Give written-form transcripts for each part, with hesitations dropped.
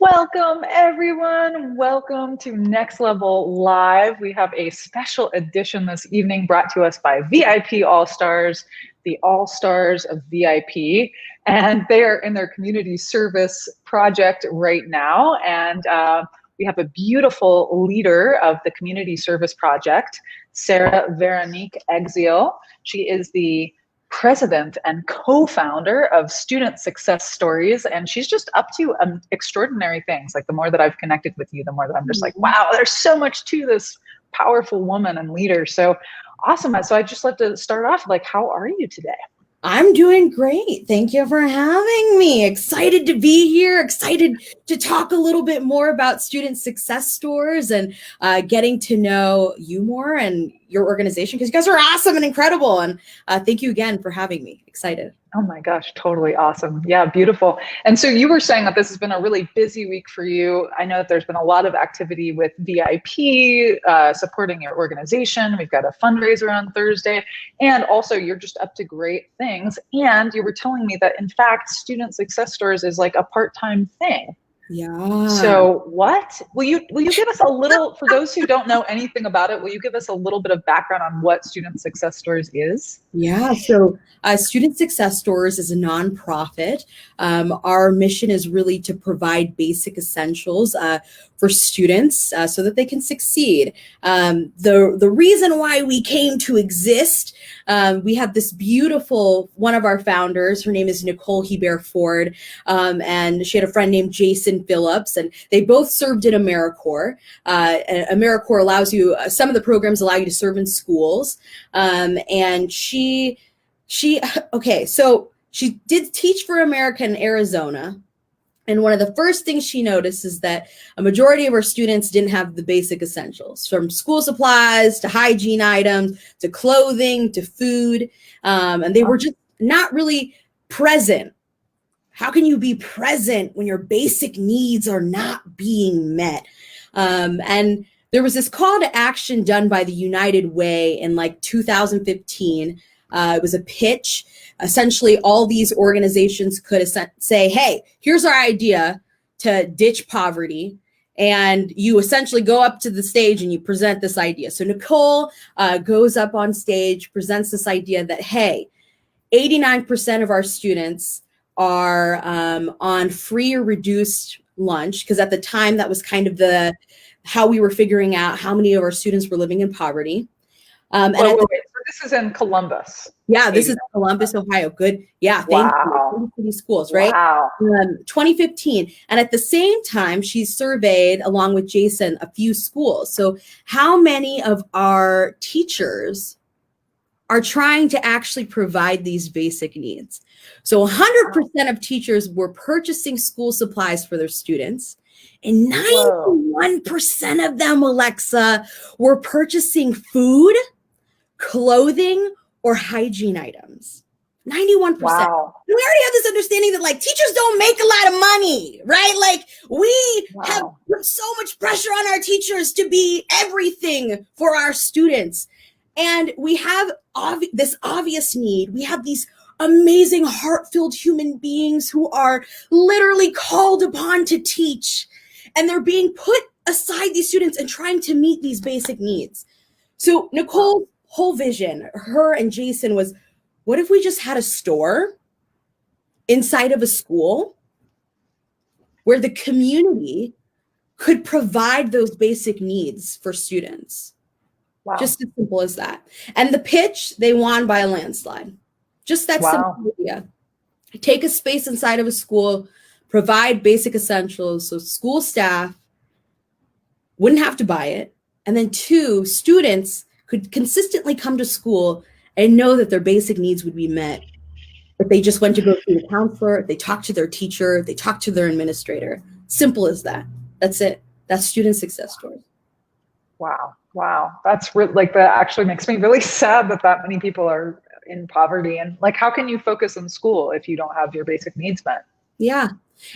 Welcome, everyone. Welcome to Next Level Live. We have a special edition this evening brought to us by VIP All-Stars, the All-Stars of VIP. And they are in their community service project right now. And we have a beautiful leader of the community service project, Sarai Veronique Exil. She is the president and co-founder of Student Success Stories, and she's just up to extraordinary things. Like, the more that I've connected with you, the more that I'm just like, wow, there's so much to this powerful woman and leader. So awesome. So I'd just love to start off, like, how are you today? I'm doing great. Thank you for having me. Excited to be here. Excited to talk a little bit more about Student Success Stores and getting to know you more and your organization, because you guys are awesome and incredible. And thank you again for having me. Excited. Oh my gosh, totally awesome. Yeah, beautiful. And so you were saying that this has been a really busy week for you. I know that there's been a lot of activity with VIP, supporting your organization. We've got a fundraiser on Thursday, and also you're just up to great things. And you were telling me that, in fact, Student Success Stores is like a part-time thing. Yeah. So what? Will you give us a little, for those who don't know anything about it, will you give us a little bit of background on what Student Success Stores is? Yeah, so Student Success Stores is a nonprofit. Our mission is really to provide basic essentials for students so that they can succeed. The reason why we came to exist, we have this beautiful, one of our founders, her name is Nicole Hebert Ford, and she had a friend named Jason Phillips, and they both served in AmeriCorps. AmeriCorps allows you, some of the programs allow you to serve in schools, and she did teach for America in Arizona. And one of the first things she noticed is that a majority of our students didn't have the basic essentials, from school supplies to hygiene items to clothing to food. And they were just not really present. How can you be present when your basic needs are not being met? And there was this call to action done by the United Way in like 2015. It was a pitch. Essentially, all these organizations could say, hey, here's our idea to ditch poverty. And you essentially go up to the stage and you present this idea. So Nicole goes up on stage, presents this idea that, hey, 89% of our students are on free or reduced lunch, because at the time that was kind of how we were figuring out how many of our students were living in poverty. Wait. So this is in Columbus. Yeah, this is Columbus, Ohio. Good. Yeah, thank you. City schools, right? Wow. 2015. And at the same time, she surveyed, along with Jason, a few schools. So how many of our teachers are trying to actually provide these basic needs? So 100% of teachers were purchasing school supplies for their students. And 91% of them, Alexa, were purchasing food, clothing, or hygiene items. 91%. Wow. We already have this understanding that, like, teachers don't make a lot of money, right? Like, we have put so much pressure on our teachers to be everything for our students. And we have this obvious need. We have these amazing, heart-filled human beings who are literally called upon to teach. And they're being put aside, these students, and trying to meet these basic needs. So Nicole's whole vision, her and Jason, was, what if we just had a store inside of a school where the community could provide those basic needs for students? Wow. Just as simple as that. And the pitch, they won by a landslide. Just that simple idea. Take a space inside of a school, provide basic essentials so school staff wouldn't have to buy it. And then 2, students could consistently come to school and know that their basic needs would be met. If they just went to go see a counselor, if they talked to their teacher, if they talked to their administrator. Simple as that. That's it. That's Student Success Stories. Wow. That's like, that actually makes me really sad that many people are in poverty. And like, how can you focus in school if you don't have your basic needs met? Yeah.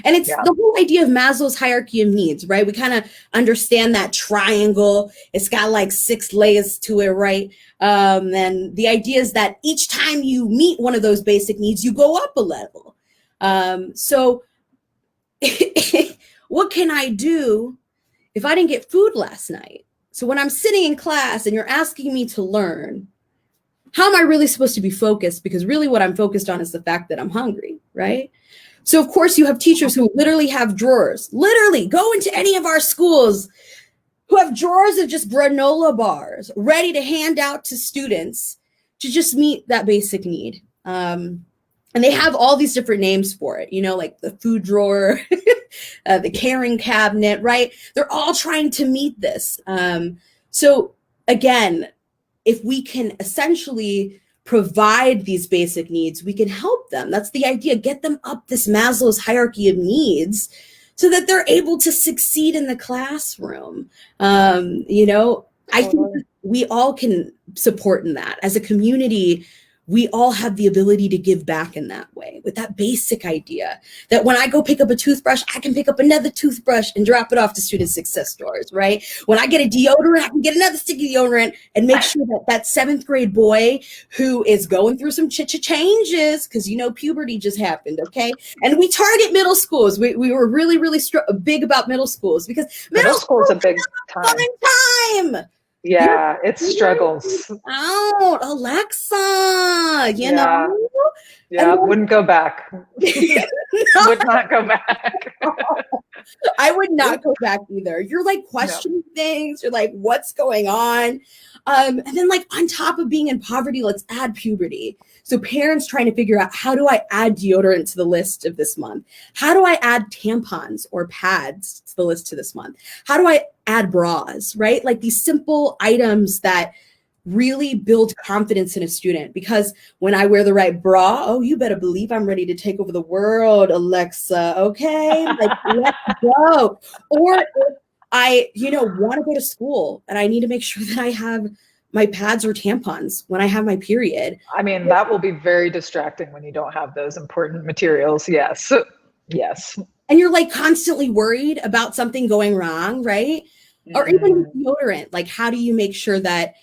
And it's the whole idea of Maslow's hierarchy of needs, right? We kind of understand that triangle. It's got like 6 layers to it, right? And the idea is that each time you meet one of those basic needs, you go up a level. So what can I do if I didn't get food last night? So when I'm sitting in class and you're asking me to learn, how am I really supposed to be focused? Because really what I'm focused on is the fact that I'm hungry, right? So of course you have teachers who literally have drawers, literally go into any of our schools who have drawers of just granola bars ready to hand out to students to just meet that basic need. And they have all these different names for it, you know, like the food drawer, the caring cabinet, right? They're all trying to meet this. So again, if we can essentially provide these basic needs, we can help them. That's the idea. Get them up this Maslow's hierarchy of needs so that they're able to succeed in the classroom. You know, I think we all can support in that. As a community, we all have the ability to give back in that way, with that basic idea that when I go pick up a toothbrush, I can pick up another toothbrush and drop it off to student success stories, right? When I get a deodorant, I can get another sticky deodorant and make sure that that 7th grade boy who is going through some changes, because you know puberty just happened, okay? And we target middle schools. We were really, really big about middle schools, because middle school is a big time. Yeah, it struggles. Out, Alexa, you know? Yeah, wouldn't go back. Would not go back. I would not go back either. You're like questioning things. You're like, what's going on? And then like on top of being in poverty, let's add puberty. So parents trying to figure out, how do I add deodorant to the list of this month? How do I add tampons or pads to the list to this month? How do I add bras, right? Like these simple items that really build confidence in a student, because when I wear the right bra, oh, you better believe I'm ready to take over the world, Alexa. Okay, like let's go. Or if I, you know, want to go to school and I need to make sure that I have my pads or tampons when I have my period. I mean, that will be very distracting when you don't have those important materials. Yes. Yes. And you're like constantly worried about something going wrong, right? Mm-hmm. Or even with deodorant, like how do you make sure that,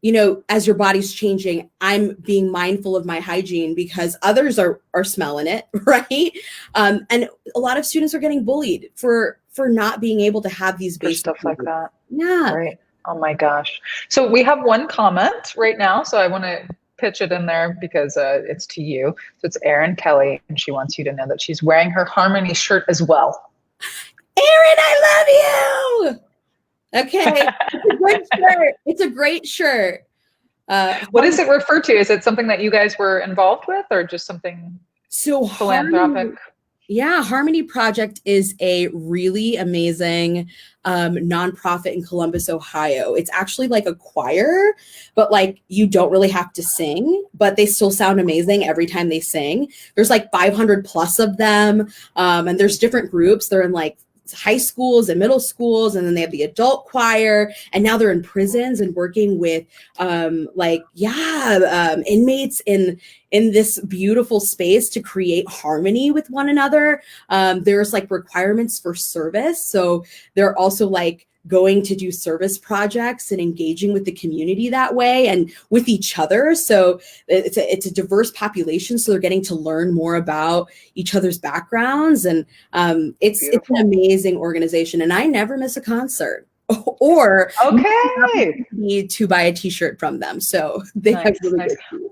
you know, as your body's changing, I'm being mindful of my hygiene because others are smelling it, right? And a lot of students are getting bullied for not being able to have these basic stuff like that. Yeah. Right. Oh my gosh. So we have one comment right now. So I want to pitch it in there because it's to you. So it's Erin Kelly, and she wants you to know that she's wearing her Harmony shirt as well. Erin, I love you. Okay. It's a great shirt. It's a great shirt. What does it refer to? Is it something that you guys were involved with, or just something philanthropic? Harmony Project is a really amazing nonprofit in Columbus, Ohio. It's actually like a choir, but like you don't really have to sing, but they still sound amazing every time they sing. There's like 500 plus of them, and there's different groups. They're in like high schools and middle schools, and then they have the adult choir, and now they're in prisons and working with inmates in this beautiful space to create harmony with one another. There's like requirements for service, so they're also like going to do service projects and engaging with the community that way and with each other. So it's a diverse population. So they're getting to learn more about each other's backgrounds. And it's an amazing organization. And I never miss a concert or need to buy a t-shirt from them. So they have really good tools.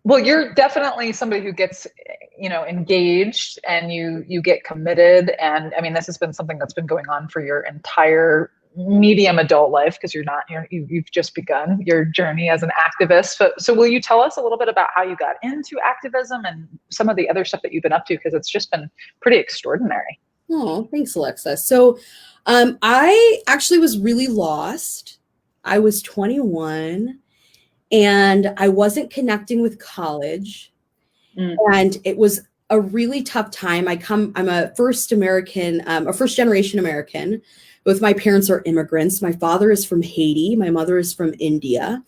Well, you're definitely somebody who gets, engaged, and you get committed. And I mean, this has been something that's been going on for your entire medium adult life, because you've just begun your journey as an activist. So will you tell us a little bit about how you got into activism and some of the other stuff that you've been up to? Because it's just been pretty extraordinary. Oh, thanks, Alexa. So I actually was really lost. I was 21. And I wasn't connecting with college. And it was a really tough time. I'm a first generation American. Both my parents are immigrants. My father is from Haiti. My mother is from India.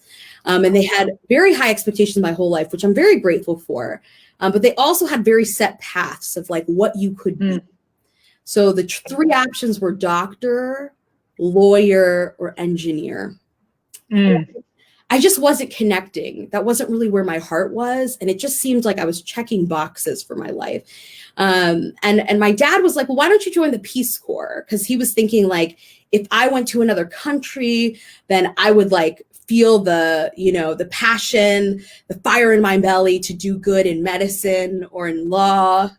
And they had very high expectations my whole life, which I'm very grateful for. But they also had very set paths of like what you could be. So the three options were doctor, lawyer, or engineer. I just wasn't connecting. That wasn't really where my heart was. And it just seemed like I was checking boxes for my life. And my dad was like, well, why don't you join the Peace Corps? Because he was thinking like, if I went to another country, then I would like feel the, you know, the passion, the fire in my belly to do good in medicine or in law.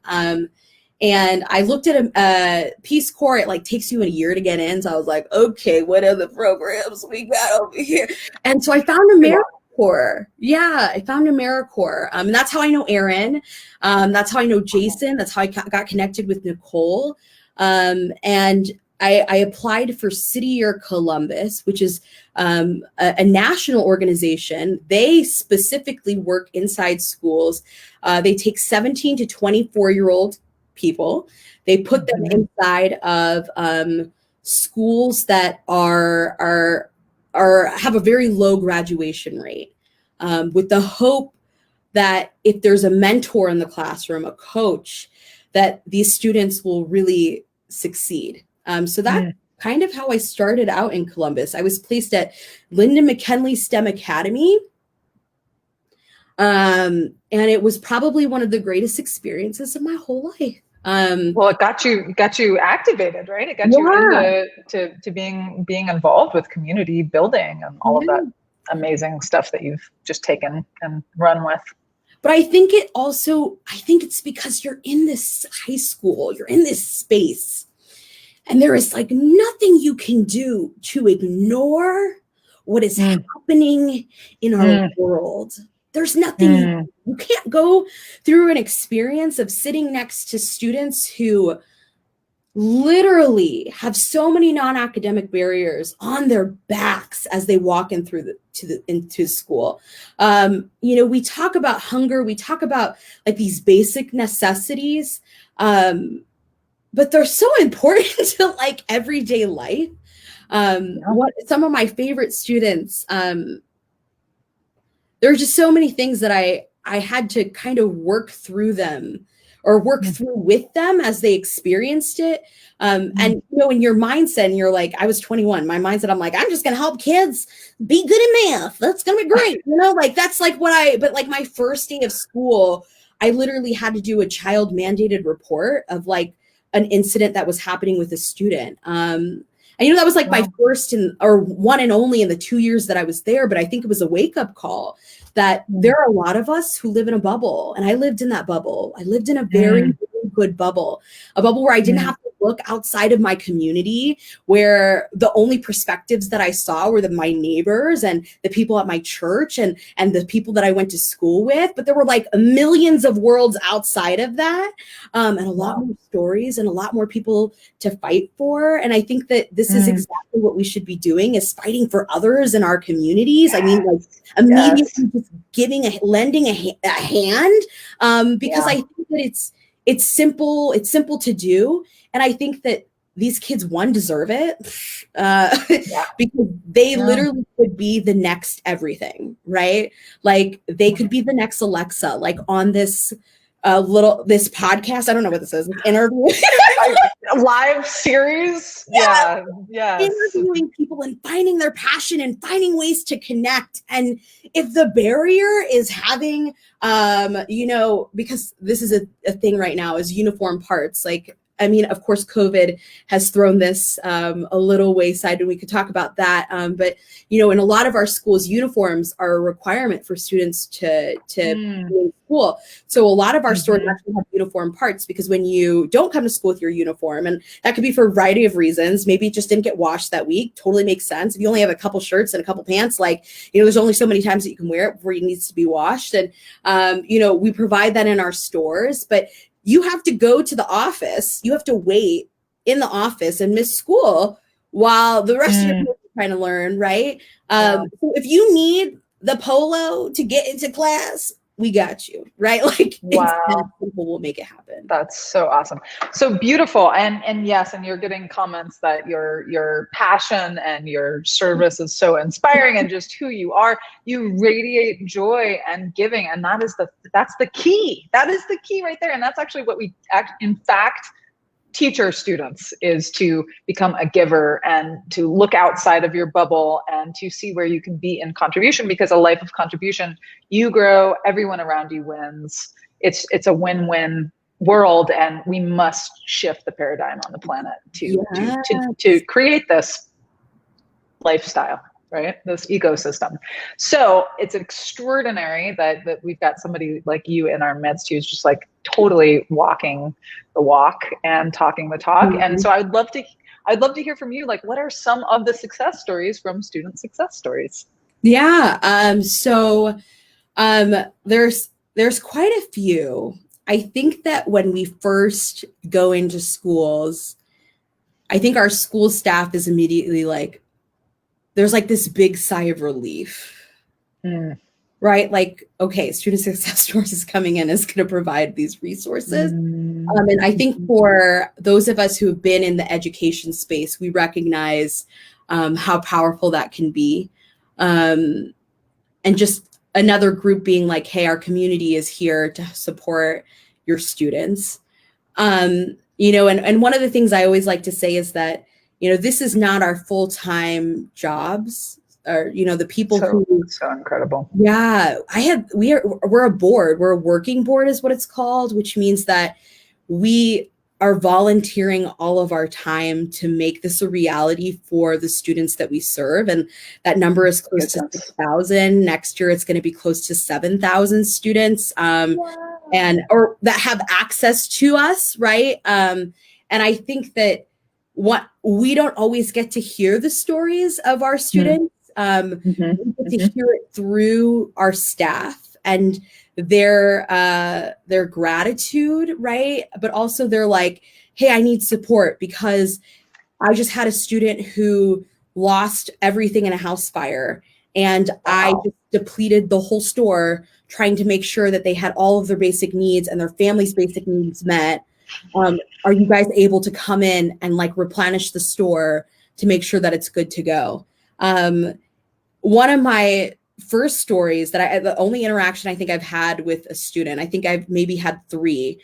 And I looked at a Peace Corps. It like takes you a year to get in. So I was like, okay, what are the programs we got over here? And so I found AmeriCorps. Yeah, I found AmeriCorps. And that's how I know Aaron. That's how I know Jason. That's how I got connected with Nicole. And I applied for City Year Columbus, which is a national organization. They specifically work inside schools. They take 17 to 24-year-old people. They put them inside of schools that are have a very low graduation rate, with the hope that if there's a mentor in the classroom, a coach, that these students will really succeed. So that's kind of how I started out in Columbus. I was placed at Lyndon McKinley STEM Academy. And it was probably one of the greatest experiences of my whole life. Well, it got you activated, right? It got you into being involved with community building and all of that amazing stuff that you've just taken and run with. But I think it's because you're in this high school, you're in this space, and there is like nothing you can do to ignore what is happening in our world. There's nothing, you can't go through an experience of sitting next to students who literally have so many non-academic barriers on their backs as they walk in into school. You know, we talk about hunger, we talk about like these basic necessities, but they're so important to like everyday life. What some of my favorite students, there are just so many things that I had to kind of work through them or work through with them as they experienced it. And, you know, in your mindset, and you're like, I was 21, my mindset, I'm like, I'm just going to help kids be good in math. That's going to be great. You know, like, that's like but like my first day of school, I literally had to do a child mandated report of like an incident that was happening with a student. And, you know, that was like my first or one and only in the 2 years that I was there. But I think it was a wake up call that there are a lot of us who live in a bubble. And I lived in that bubble. I lived in a very, very good bubble, a bubble where I didn't have to look outside of my community, where the only perspectives that I saw were my neighbors and the people at my church and the people that I went to school with. But there were like millions of worlds outside of that, and a lot more stories and a lot more people to fight for. And I think that this is exactly what we should be doing, is fighting for others in our communities. I mean, like immediately just lending a hand, because I think that it's simple to do. And I think that these kids, deserve it, because they literally could be the next everything, right? Like they could be the next Alexa, like on this this podcast. I don't know what this is, interview. Live series. Interviewing people and finding their passion and finding ways to connect. And if the barrier is having, you know, because this is a thing right now, is uniform parts. Like, I mean, of course, COVID has thrown this a little wayside, and we could talk about that. But, you know, in a lot of our schools, uniforms are a requirement for students to be in school. So a lot of our stores actually have uniform parts, because when you don't come to school with your uniform, and that could be for a variety of reasons, maybe it just didn't get washed that week, totally makes sense. If you only have a couple shirts and a couple pants, like, you know, there's only so many times that you can wear it before it needs to be washed. And, you know, we provide that in our stores, but you have to go to the office. You have to wait in the office and miss school while the rest of your people are trying to learn, right? So if you need the polo to get into class, we got you, right? Like, people will make it happen. That's so awesome. So beautiful. And yes, and you're getting comments that your passion and your service is so inspiring, and just who you are. You radiate joy and giving. And that's the key. That is the key right there. And that's actually what we in fact teach our students is to become a giver and to look outside of your bubble and to see where you can be in contribution, because a life of contribution, you grow, everyone around you wins. It's a win-win world, and we must shift the paradigm on the planet to create this lifestyle, right? This ecosystem. So it's extraordinary that we've got somebody like you in our midst who's just like totally walking the walk and talking the talk. Mm-hmm. And so I'd love to hear from you. Like, what are some of the success stories from student success stories? Yeah. So there's quite a few. I think that when we first go into schools, I think our school staff is immediately like, there's like this big sigh of relief, right? Like, okay, student success stories is coming in, is going to provide these resources. And I think for those of us who have been in the education space, we recognize how powerful that can be. And just another group being like, hey, our community is here to support your students. You know, and one of the things I always like to say is that, you know, this is not our full-time jobs, or, you know, the people so incredible. Yeah, we're a board. We're a working board is what it's called, which means that we are volunteering all of our time to make this a reality for the students that we serve. And that number is close to 6,000. Next year, it's going to be close to 7,000 students or that have access to us, right? And I think that what we don't always get to hear the stories of our students. We get to hear it through our staff and their gratitude, right? But also they're like, hey, I need support because I just had a student who lost everything in a house fire, and I just depleted the whole store trying to make sure that they had all of their basic needs and their family's basic needs met. Are you guys able to come in and like replenish the store to make sure that it's good to go? One of my first stories the only interaction I think I've had with a student, I think I've maybe had 3,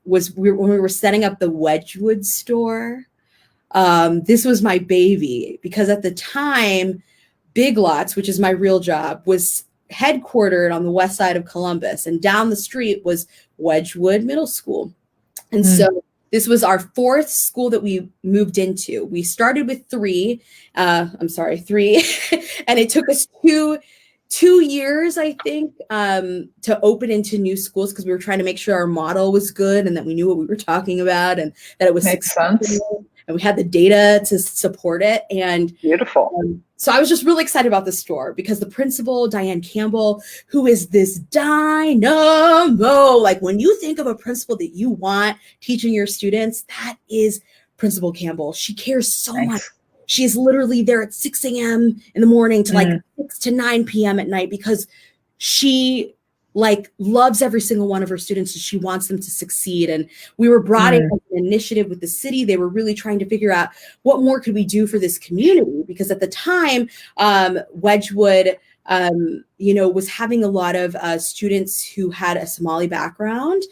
was when we were setting up the Wedgwood store. This was my baby because at the time, Big Lots, which is my real job, was headquartered on the west side of Columbus, and down the street was Wedgwood Middle School. And so this was our 4th school that we moved into. We started with 3, and it took us two years, I think, to open into new schools because we were trying to make sure our model was good and that we knew what we were talking about and that it was makes sense. And we had the data to support it. And beautiful. So I was just really excited about the store because the principal, Diane Campbell, who is this dynamo, like when you think of a principal that you want teaching your students, that is Principal Campbell. She cares so much. She is literally there at 6 a.m. in the morning to like 6 to 9 p.m. at night because she like loves every single one of her students and she wants them to succeed. And we were brought in an initiative with the city. They were really trying to figure out what more could we do for this community? Because at the time, Wedgwood, was having a lot of students who had a Somali background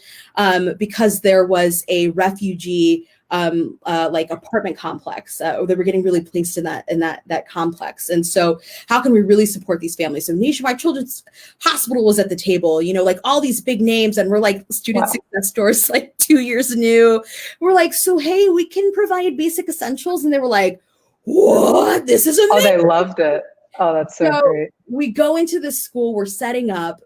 because there was a refugee like apartment complex, they were getting really placed in that complex. And so how can we really support these families? So Nationwide Children's Hospital was at the table, like all these big names, and we're like student success stores, like 2 years new. We're like, so, hey, we can provide basic essentials. And they were like, what? This is amazing. Oh, they loved it. Oh, that's so great. We go into this school, we're setting up,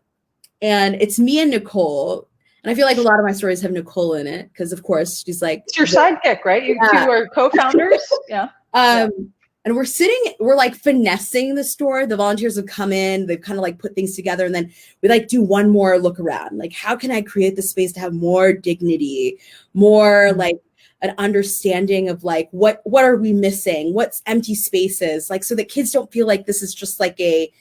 and it's me and Nicole. And I feel like a lot of my stories have Nicole in it because, of course, she's like... It's your sidekick, right? You two are co-founders? Yeah. And we're like finessing the store. The volunteers have come in. They've kind of like put things together. And then we like do one more look around. Like, how can I create the space to have more dignity, more like an understanding of like, what are we missing? What's empty spaces? Like, so that kids don't feel like this is just like a...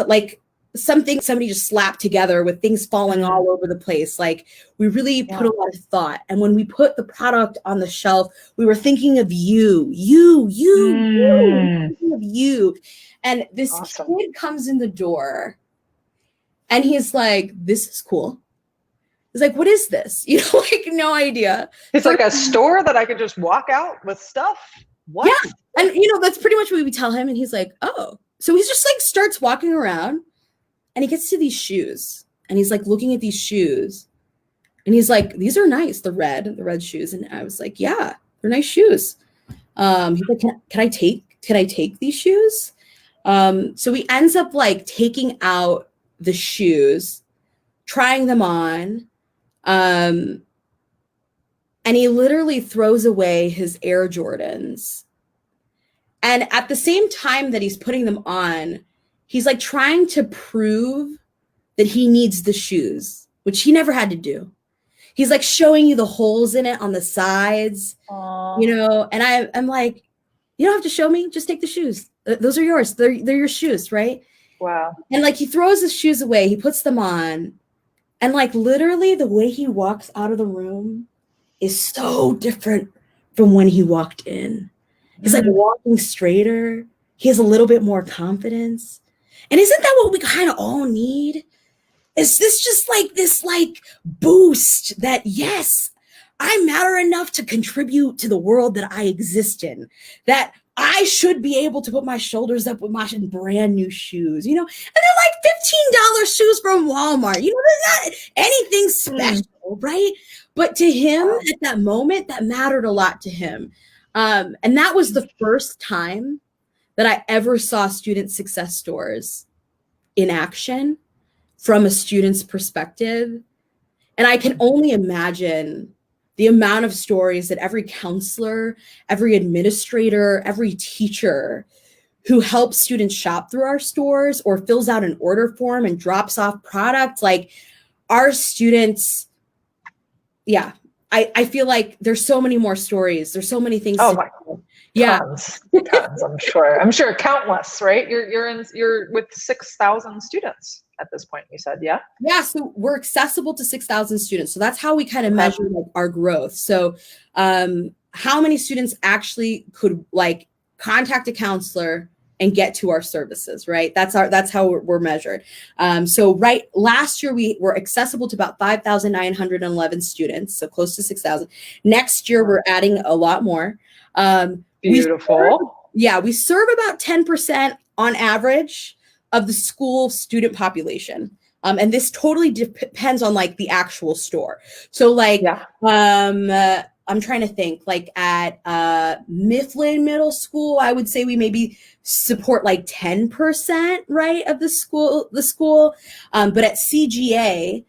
like something somebody just slapped together with things falling all over the place. Like we really put a lot of thought. And when we put the product on the shelf, we were thinking of you. And this kid comes in the door and he's like, this is cool. He's like, what is this? You know, like no idea. It's like a store that I could just walk out with stuff. What? Yeah. And you know, that's pretty much what we tell him. And he's like, oh. So he's just like starts walking around and he gets to these shoes and he's like looking at these shoes and he's like, these are nice. The red shoes. And I was like, yeah, they're nice shoes. He's like, can I take these shoes? So he ends up like taking out the shoes, trying them on. And he literally throws away his Air Jordans. And at the same time that he's putting them on, he's like trying to prove that he needs the shoes, which he never had to do. He's like showing you the holes in it on the sides, you know, and I'm like, you don't have to show me, just take the shoes. Those are yours. They're your shoes, right? Wow. And like he throws his shoes away, he puts them on, and like literally the way he walks out of the room is so different from when he walked in. He's like walking straighter. He has a little bit more confidence. And isn't that what we kind of all need? Is this just like this like boost that, yes, I matter enough to contribute to the world that I exist in, that I should be able to put my shoulders up with my brand new shoes, you know, and they're like $15 shoes from Walmart, you know, they're not anything special, right? But to him at that moment, that mattered a lot to him. And that was the first time that I ever saw student success stores in action from a student's perspective. And I can only imagine the amount of stories that every counselor, every administrator, every teacher who helps students shop through our stores or fills out an order form and drops off product, like our students, yeah. I feel like there's so many more stories. There's so many things. Oh my God. Yeah. Tons, I'm sure. I'm sure countless, right? You're with 6,000 students at this point, you said, yeah? Yeah, so we're accessible to 6,000 students. So that's how we kind of measure like our growth. So how many students actually could like contact a counselor and get to our services, right? That's how we're measured. So last year we were accessible to about 5,911 students, so close to 6,000. Next year we're adding a lot more. Beautiful. We serve about 10% on average of the school student population. And this totally depends on like the actual store. So like, I'm trying to think, like at Mifflin Middle School, I would say we maybe support like 10%, right, of the school. But at CGA,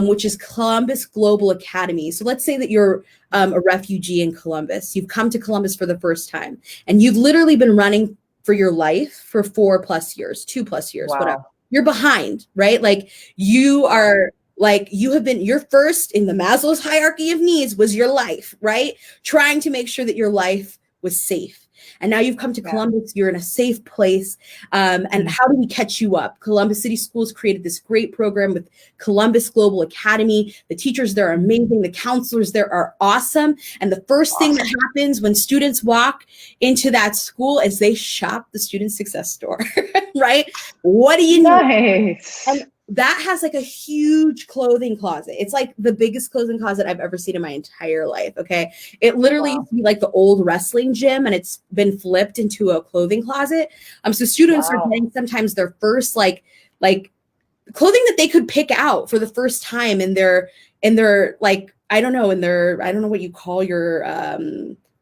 which is Columbus Global Academy. So let's say that you're a refugee in Columbus. You've come to Columbus for the first time, and you've literally been running for your life for 4+ years, 2+ years, whatever. You're behind, right? Like you are. Like you have been, your first in the Maslow's hierarchy of needs was your life, right? Trying to make sure that your life was safe. And now you've come to Columbus, you're in a safe place. And how do we catch you up? Columbus City Schools created this great program with Columbus Global Academy. The teachers there are amazing. The counselors there are awesome. And the first thing that happens when students walk into that school is they shop the student success store, right? What do you need? And that has like a huge clothing closet. It's like the biggest clothing closet I've ever seen in my entire life. Okay. It literally used to be like the old wrestling gym, and it's been flipped into a clothing closet. So students are getting sometimes their first like clothing that they could pick out for the first time in their like, I don't know what you call your,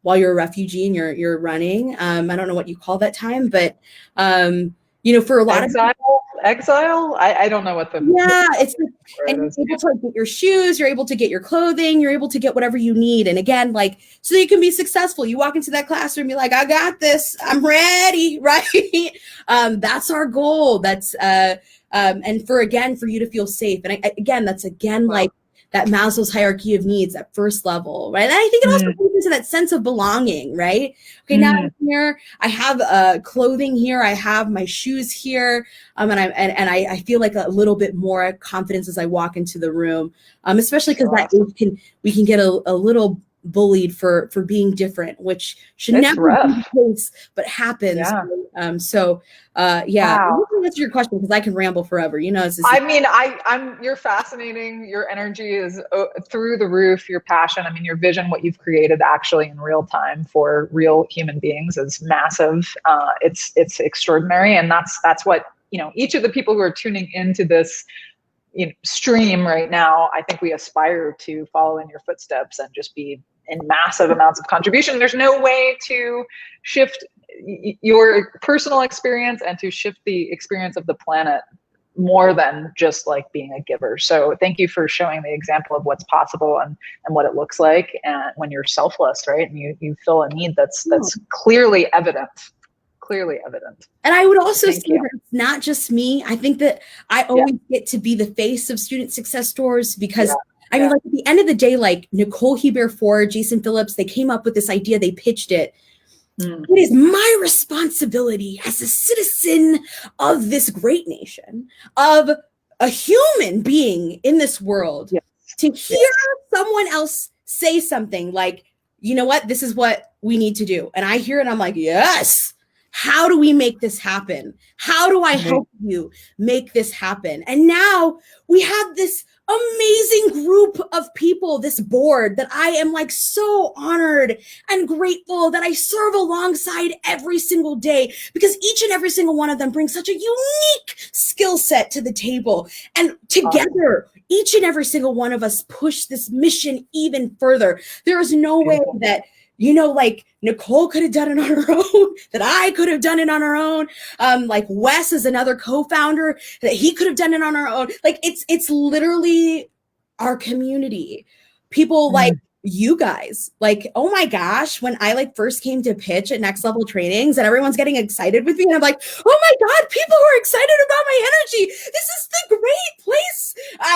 while you're a refugee and you're running. I don't know what you call that time, but, you know, for a lot of exile. I don't know what the it's like, and you're able to like, get your shoes, you're able to get your clothing, you're able to get whatever you need. And again, like, so you can be successful. You walk into that classroom, you're like, I got this, I'm ready, right? That's our goal. That's and for you to feel safe. And that's like that Maslow's hierarchy of needs, that first level, right? And I think it also goes into that sense of belonging, right? Okay, now I'm here, I have clothing here, I have my shoes here, and I feel like a little bit more confidence as I walk into the room, especially because we can get a little bullied for being different, which should It's never rough. be the case, but happens. Yeah. Yeah. Wow. Let me answer your question because I can ramble forever. You know, I mean, you're fascinating. Your energy is through the roof. Your passion, I mean, your vision, what you've created actually in real time for real human beings is massive. It's extraordinary. And that's what, you know, each of the people who are tuning into this, you know, stream right now, I think we aspire to follow in your footsteps and just be in massive amounts of contribution. There's no way to shift your personal experience and to shift the experience of the planet more than just like being a giver. So thank you for showing the example of what's possible and what it looks like, and when you're selfless, right? And you fill a need that's clearly evident. And I would also say that it's not just me. I think that I always get to be the face of student success stories because I mean, like at the end of the day, like Nicole Hebert-Ford, Jason Phillips, they came up with this idea, they pitched it. It is my responsibility as a citizen of this great nation, of a human being in this world, to hear someone else say something like, you know what, this is what we need to do. And I hear it, I'm like, yes. How do we make this happen? How do I help you make this happen? And now we have this amazing group of people, this board that I am like so honored and grateful that I serve alongside every single day, because each and every single one of them brings such a unique skill set to the table. And together, each and every single one of us push this mission even further. There is no way that, you know, like Nicole could have done it on her own, that I could have done it on our own. Like Wes is another co-founder, that he could have done it on our own. Like it's literally our community. People like you guys, like, oh my gosh, when I like first came to pitch at Next Level Trainings and everyone's getting excited with me and I'm like, oh my God, people who are excited about my energy. This is the great place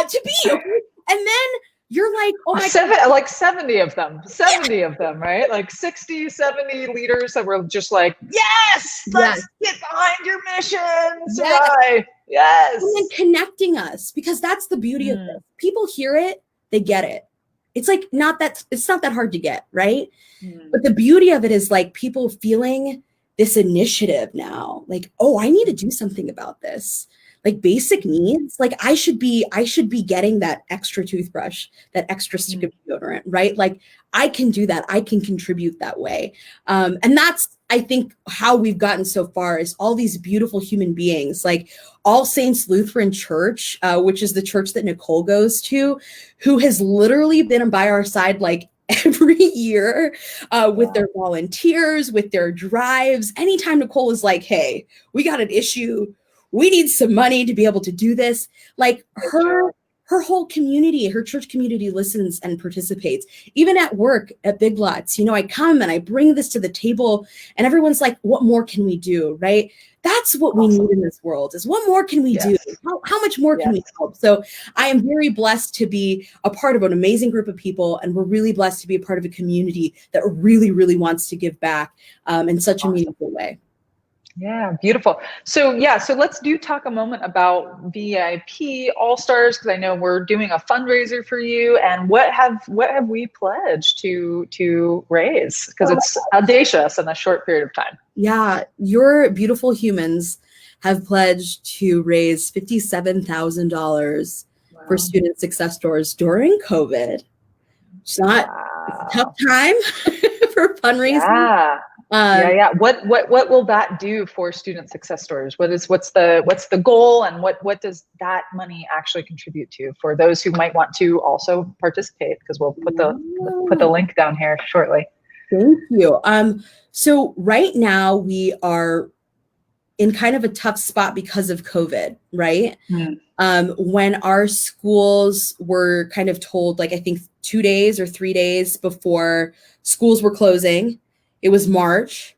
to be. Okay? And then you're like, oh my God. Like 70 of them, right? Like 60, 70 leaders that were just like, yes, let's get behind your mission, Sarai. Yes. And then connecting us, because that's the beauty of this. People hear it, they get it. It's like it's not that hard to get, right? But the beauty of it is like people feeling this initiative now, like, oh, I need to do something about this. Like basic needs, like I should be getting that extra toothbrush, that extra stick of deodorant, right? Like I can do that. I can contribute that way. And that's, I think, how we've gotten so far is all these beautiful human beings, like All Saints Lutheran Church, which is the church that Nicole goes to, who has literally been by our side like every year with their volunteers, with their drives. Anytime Nicole is like, hey, we got an issue, we need some money to be able to do this. Like her whole community, her church community listens and participates. Even at work, at Big Lots, you know, I come and I bring this to the table and everyone's like, what more can we do, right? That's what we need in this world is what more can we do? How much more can we help? So I am very blessed to be a part of an amazing group of people. And we're really blessed to be a part of a community that really, really wants to give back in such a meaningful way. Yeah, beautiful. So let's talk a moment about VIP All-Stars, because I know we're doing a fundraiser for you. And what have we pledged to raise? Because it's audacious in a short period of time. Yeah, your beautiful humans have pledged to raise $57,000 for student success stories during COVID. It's not a tough time for fundraising. What will that do for student success stories? What's the goal, and what does that money actually contribute to for those who might want to also participate? Because we'll put the link down here shortly. Thank you. So right now we are in kind of a tough spot because of COVID, right? When our schools were kind of told, like I think 2 days or 3 days before schools were closing, it was March,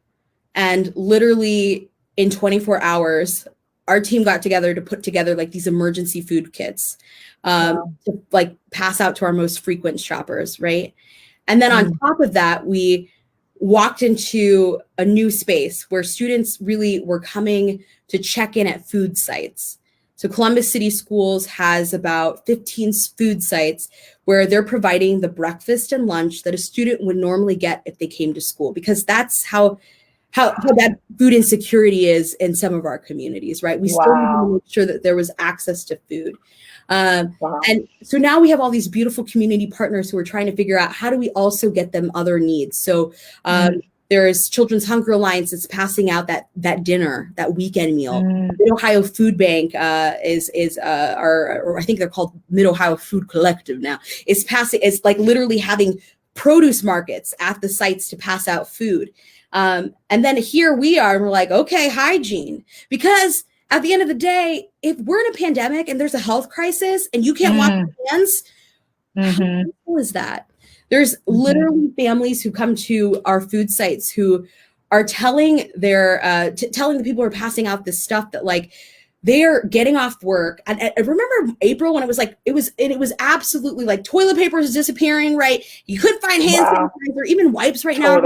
and literally in 24 hours, our team got together to put together like these emergency food kits to like pass out to our most frequent shoppers, right? And then on top of that, we walked into a new space where students really were coming to check in at food sites. So Columbus City Schools has about 15 food sites where they're providing the breakfast and lunch that a student would normally get if they came to school, because that's how bad food insecurity is in some of our communities, right? We still need to make sure that there was access to food. And so now we have all these beautiful community partners who are trying to figure out how do we also get them other needs. So there's Children's Hunger Alliance that's passing out that dinner, that weekend meal. Mid-Ohio Food Bank or I think they're called Mid-Ohio Food Collective now. It's like literally having produce markets at the sites to pass out food. And then here we are, and we're like, okay, hygiene. Because at the end of the day, if we're in a pandemic and there's a health crisis and you can't wash your hands, how simple is that? There's literally families who come to our food sites who are telling telling the people who are passing out this stuff that like they're getting off work. And I remember April when it was like, it was absolutely like toilet paper is disappearing, right? You couldn't find hand sanitizer, even wipes right now.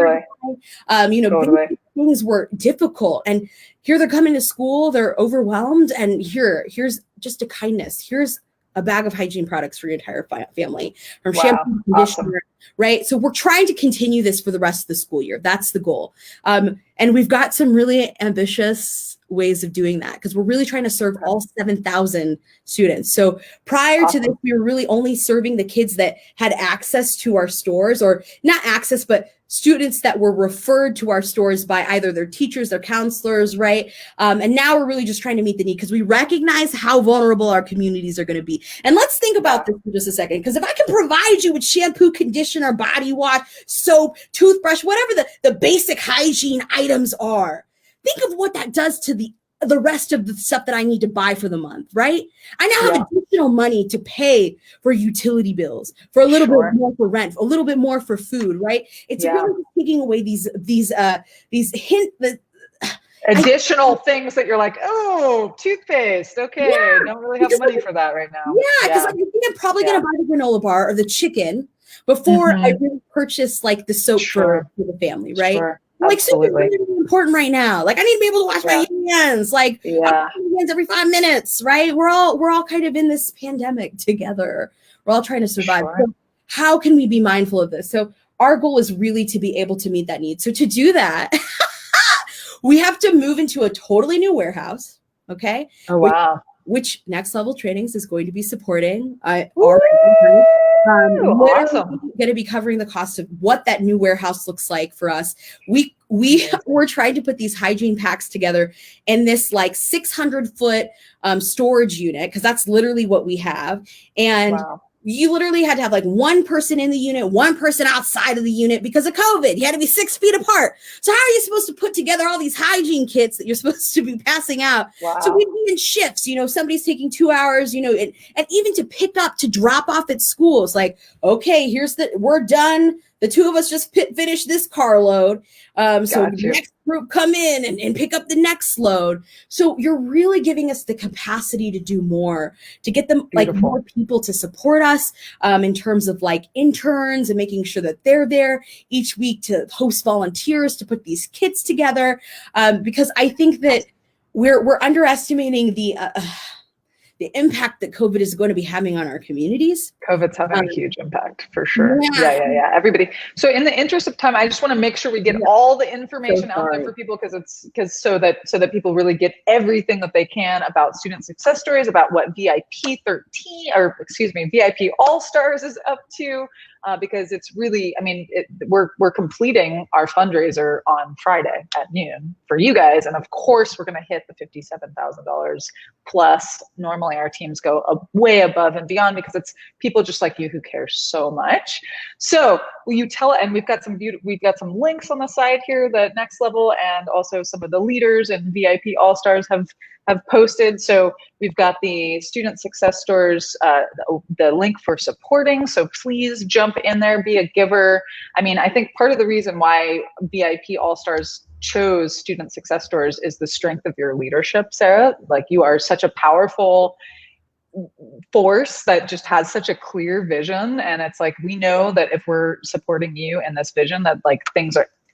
Things were difficult. And here they're coming to school, they're overwhelmed. And here's just a kindness. Here's a bag of hygiene products for your entire family, from shampoo, conditioner, right? So we're trying to continue this for the rest of the school year. That's the goal. And we've got some really ambitious ways of doing that because we're really trying to serve all 7,000 students. So prior to this, we were really only serving the kids that had access to our stores, or not access, but students that were referred to our stores by either their teachers, their counselors, right? And now we're really just trying to meet the need because we recognize how vulnerable our communities are going to be. And let's think about this for just a second, because if I can provide you with shampoo, conditioner, body wash, soap, toothbrush, whatever the basic hygiene items are, think of what that does to the rest of the stuff that I need to buy for the month, right? I now have additional money to pay for utility bills, for a little bit more for rent, a little bit more for food, right? It's really taking away these additional things that you're like, oh, toothpaste. Okay, I don't really have money for that right now. Yeah, because I think I'm probably going to buy the granola bar or the chicken before I really purchase like the soap for the family, right? Like, so it's really important right now. Like, I need to be able to wash my hands. Like, my hands every 5 minutes, right? We're all kind of in this pandemic together. We're all trying to survive. So how can we be mindful of this? So our goal is really to be able to meet that need. So to do that, we have to move into a totally new warehouse. Okay. Oh, wow. Which Next Level Trainings is going to be supporting. Awesome. Going to be covering the cost of what that new warehouse looks like for us. We're trying to put these hygiene packs together in this like 600-foot storage unit, because that's literally what we have. And you literally had to have like one person in the unit, one person outside of the unit because of COVID. You had to be 6 feet apart. So how are you supposed to put together all these hygiene kits that you're supposed to be passing out? So we'd be in shifts, somebody's taking 2 hours, and even to pick up, to drop off at schools, like, okay, we're done. The two of us just finished this carload. So the next group come in and pick up the next load. So you're really giving us the capacity to do more, to get them like more people to support us in terms of like interns and making sure that they're there each week to host volunteers to put these kits together. Because I think that we're underestimating the impact that COVID is going to be having on our communities. COVID's having a huge impact for sure. Yeah. Everybody. So in the interest of time, I just want to make sure we get all the information out there for people, because so that people really get everything that they can about student success stories, about what VIP All Stars is up to. Because it's really, we're completing our fundraiser on Friday at noon for you guys. And of course, we're going to hit the $57,000 plus. Normally our teams go way above and beyond because it's people just like you who care so much. So will you tell, and we've got some links on the side here, the Next Level, and also some of the leaders and VIP All Stars have posted. So we've got the student success stores, the link for supporting. So please jump in there, be a giver. I think part of the reason why VIP All Stars chose student success stores is the strength of your leadership, Sarah. Like, you are such a powerful force that just has such a clear vision. And it's like, we know that if we're supporting you in this vision, that like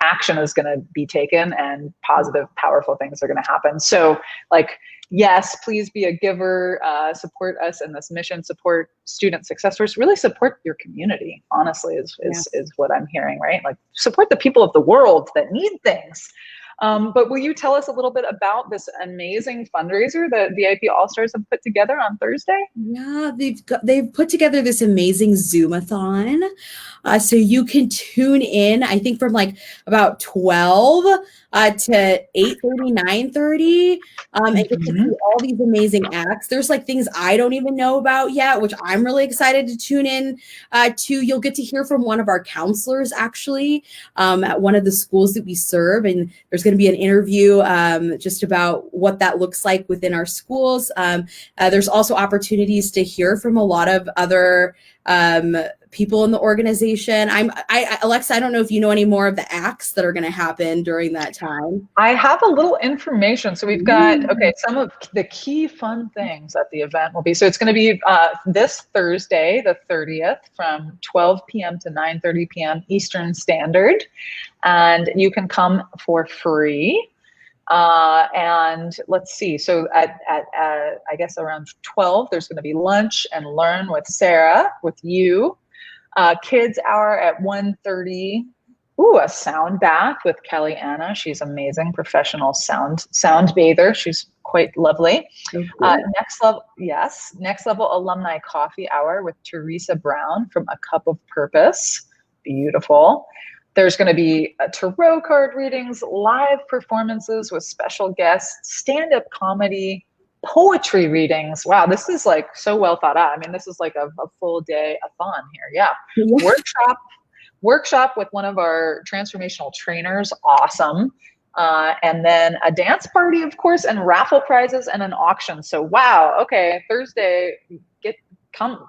action is going to be taken and positive, powerful things are going to happen. So like, Yes, please be a giver, support us in this mission, support student success stories, really support your community, honestly, is what I'm hearing, right? Like support the people of the world that need things. But will you tell us a little bit about this amazing fundraiser that VIP All-Stars have put together on Thursday? Yeah, they've put together this amazing Zoomathon. So you can tune in, I think from like about 12 to 8:30, 9:30, and get to see all these amazing acts. There's like things I don't even know about yet, which I'm really excited to tune in to. You'll get to hear from one of our counselors actually at one of the schools that we serve. And there's going to be an interview just about what that looks like within our schools. There's also opportunities to hear from a lot of other people in the organization. Alexa, I don't know if you know any more of the acts that are going to happen during that time. I have a little information. So we've got, okay, some of the key fun things at the event will be, so it's going to be this Thursday, the 30th, from 12 p.m. to 9:30 p.m. Eastern Standard. And you can come for free. And let's see, so at I guess around 12, there's going to be lunch and learn with Sarah, with you. Kids hour at 1:30. Ooh, a sound bath with Kelly Anna. She's amazing, professional sound bather. She's quite lovely. Next level alumni coffee hour with Teresa Brown from A Cup of Purpose. Beautiful. There's going to be tarot card readings, live performances with special guests, stand-up comedy, poetry readings. Wow, this is like so well thought out. I mean, this is like a full day-a-thon here. Yeah. Workshop with one of our transformational trainers. Awesome. And then a dance party, of course, and raffle prizes and an auction. So wow, okay, Thursday, come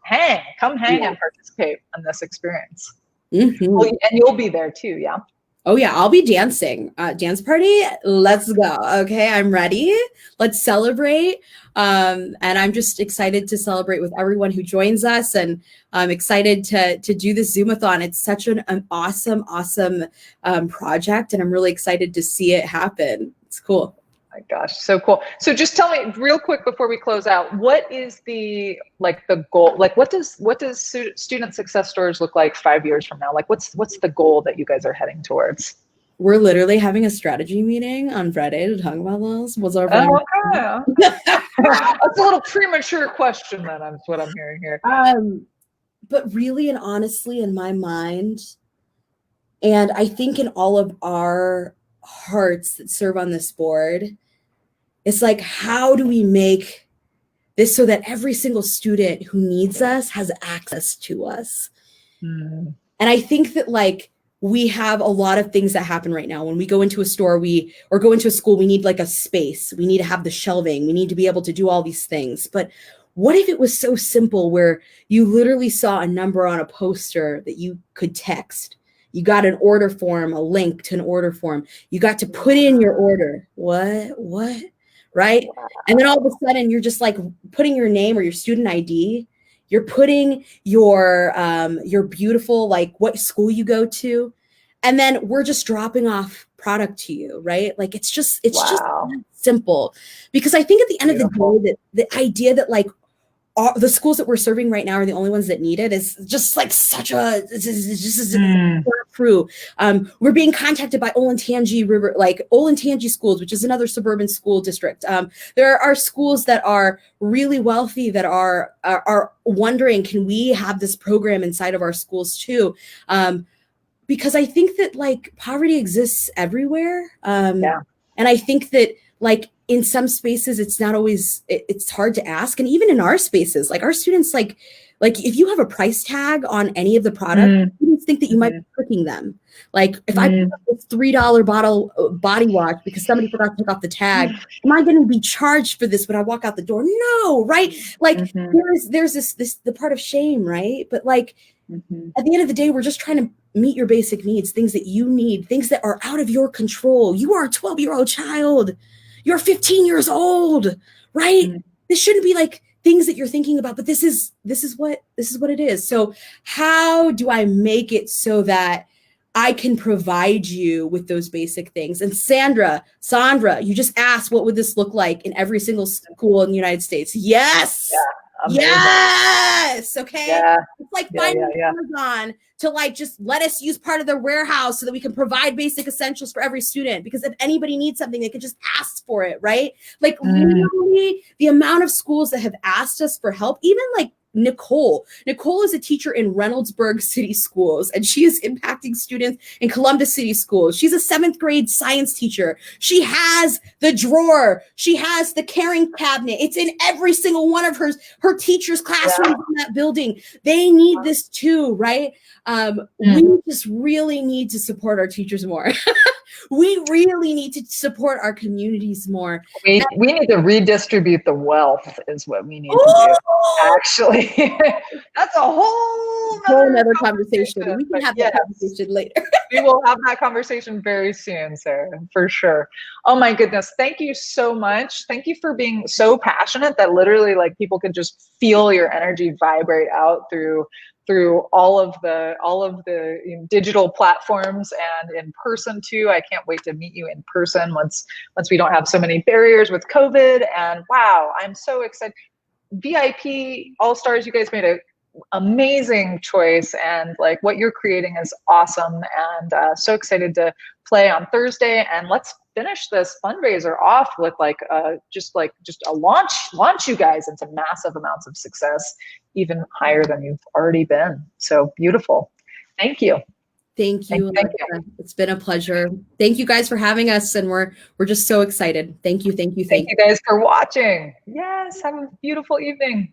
hang and participate in this experience. Well, and you'll be there too, yeah? Oh yeah, I'll be dancing. Dance party, let's go. Okay, I'm ready. Let's celebrate. And I'm just excited to celebrate with everyone who joins us. And I'm excited to do this Zoomathon. It's such an awesome project. And I'm really excited to see it happen. It's cool. My gosh, so cool. So just tell me real quick before we close out, what is the goal? Like what does student success stories look like 5 years from now? Like what's the goal that you guys are heading towards? We're literally having a strategy meeting on Friday to talk about this. What's our okay. That's a little premature question then, that's what I'm hearing here. But really and honestly, in my mind, and I think in all of our hearts that serve on this board, it's like, how do we make this so that every single student who needs us has access to us? And I think that like we have a lot of things that happen right now. When we go into a store, or go into a school, we need like a space. We need to have the shelving. We need to be able to do all these things. But what if it was so simple where you literally saw a number on a poster that you could text? You got an order form, a link to an order form. You got to put in your order. What? Right? And then all of a sudden you're just like putting your name or your student ID. You're putting your beautiful, like what school you go to. And then we're just dropping off product to you, right? Like it's just simple. Because I think at the end of the day, that the idea that like the schools that we're serving right now are the only ones that need it is just like not true. We're being contacted by Olentangy schools, which is another suburban school district. There are schools that are really wealthy that are wondering, can we have this program inside of our schools too? Because I think that like poverty exists everywhere. And I think that like in some spaces, it's not always, it's hard to ask. And even in our spaces, like our students, like if you have a price tag on any of the products, students think that you might be tricking them. Like if I put up this $3 bottle body wash because somebody forgot to take off the tag, am I going to be charged for this when I walk out the door? No, right? Like there's this the part of shame, right? But like at the end of the day, we're just trying to meet your basic needs, things that you need, things that are out of your control. You are a 12-year-old child. You're 15 years old, right? This shouldn't be like things that you're thinking about, but this is what it is. So how do I make it so that I can provide you with those basic things. And Sandra, you just asked, what would this look like in every single school in the United States? Yes. Yeah, yes. Okay. Yeah. It's like finding Amazon to like just let us use part of their warehouse so that we can provide basic essentials for every student. Because if anybody needs something, they can just ask for it, right? Like literally the amount of schools that have asked us for help, even like Nicole is a teacher in Reynoldsburg City Schools, and she is impacting students in Columbus City Schools. She's a 7th grade science teacher. She has the drawer. She has the caring cabinet. It's in every single one of her teachers' classrooms in that building. They need this too, right? We just really need to support our teachers more. We really need to support our communities more. We need to redistribute the wealth is what we need to do. Actually, that's a whole other conversation. We can have that conversation later. We will have that conversation very soon, Sarah, for sure. Oh my goodness. Thank you so much. Thank you for being so passionate that literally like people could just feel your energy vibrate out through all of the digital platforms and in person too. I can't wait to meet you in person once we don't have so many barriers with COVID. And wow, I'm so excited. VIP All-Stars, you guys made an amazing choice, and like what you're creating is awesome, and so excited to play on Thursday. And let's finish this fundraiser off with like just a launch you guys into massive amounts of success, even higher than you've already been. So beautiful. Thank you. Thank you. It's been a pleasure. Thank you guys for having us, and we're just so excited. Thank you. Thank you guys for watching. Yes, have a beautiful evening.